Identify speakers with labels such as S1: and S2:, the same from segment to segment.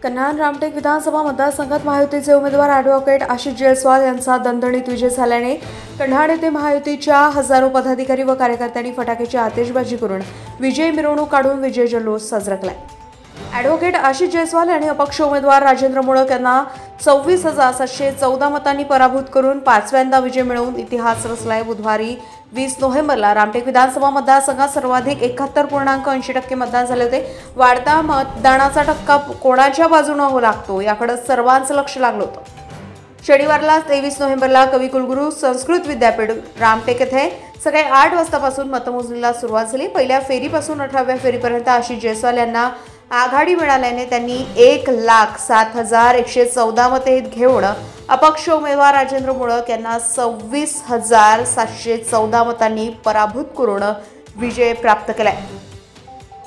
S1: कन्हान रामटेक विधानसभा मतदारसंघात महायुतीचे उमेदवार ॲडव्होकेट आशिष जयस्वाल यांचा दणदणीत विजय झाल्याने कन्हान येथे महायुतीच्या हजारो पदाधिकारी व कार्यकर्त्यांनी फटाक्याची आतिषबाजी करून विजय मिरवणूक काढून विजय जल्लोष साजरा केला। ॲडव्होकेट आशिष जयस्वाल यांनी अपक्ष उमेदवार राजेंद्र मुळक यांना 24,714 मतांनी पराभूत करून पाचव्यांदा विजय मिळवून इतिहास रचलाय। बुधवारी 20 नोव्हेंबरला रामटेक विधानसभा मतदारसंघात सर्वाधिक 71.80% मतदान झाले होते। वाढता मतदानाचा टक्का कोणाच्या बाजूने होऊ लागतो याकडे सर्वांचं लक्ष लागलं होतं। शनिवारला 23 नोव्हेंबरला कविकुलगुरू संस्कृत विद्यापीठ रामटेक येथे सकाळी 8 वाजतापासून मतमोजणीला सुरुवात झाली। पहिल्या फेरीपासून 18व्या फेरीपर्यंत आशिष जयस्वाल यांना आघाडी मिळाल्याने त्यांनी 1,07,114 मते घेऊन अपक्ष उमेदवार राजेंद्र मुळक यांना 26,714 मतांनी पराभूत करून विजय प्राप्त केलाय।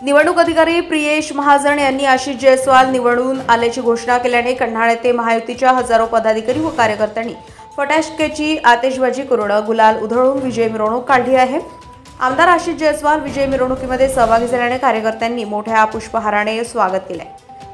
S1: निवडणूक अधिकारी प्रियेश महाजन यांनी आशिष जयस्वाल निवडून आल्याची घोषणा केल्याने कन्हान येथे महायुतीच्या हजारो पदाधिकारी व कार्यकर्त्यांनी फटाक्याची आतिषबाजी करून गुलाल उधळून विजय मिरवणूक काढली आहे। आमदार आशिष जयस्वाल विजय मिरवणुकीमध्ये सहभागी झाल्याने कार्यकर्त्यांनी मोठ्या पुष्पहाराने स्वागत केले।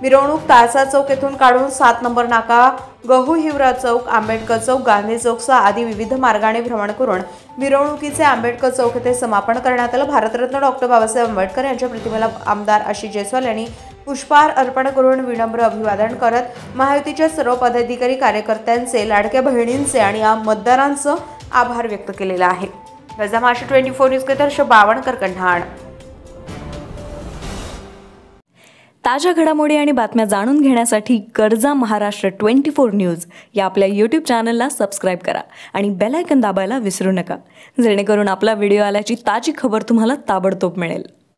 S1: मिरवणूक ताळसा चौक येथून काढून 7 नंबर नाका, गहू हिवरा चौक, आंबेडकर चौक, गांधी चौकसह आदी विविध मार्गाने भ्रमण करून मिरवणुकीचे आंबेडकर चौक येथे समापन करण्यात आलं। भारतरत्न डॉक्टर बाबासाहेब आंबेडकर यांच्या प्रतिमेला आमदार आशिष जयस्वाल यांनी पुष्पहार अर्पण करून विनम्र अभिवादन करत महायुतीच्या सर्व पदाधिकारी कार्यकर्त्यांचे, लाडक्या बहिणींचे आणि मतदारांचे आभार व्यक्त केलेले आहे। रजा महाराष्ट्र 24 न्यूज के दर्शक बावणकर कन्हान।
S2: ताज्या घडामोडी आणि बातम्या जाणून घेण्यासाठी गरजा महाराष्ट्र 24 न्यूज या आपल्या YouTube चॅनलला सबस्क्राईब करा आणि बेल आयकॉन दाबायला विसरू नका, जेणेकरून आपला व्हिडिओ आल्याची ताजी खबर तुम्हाला ताबडतोब मिळेल।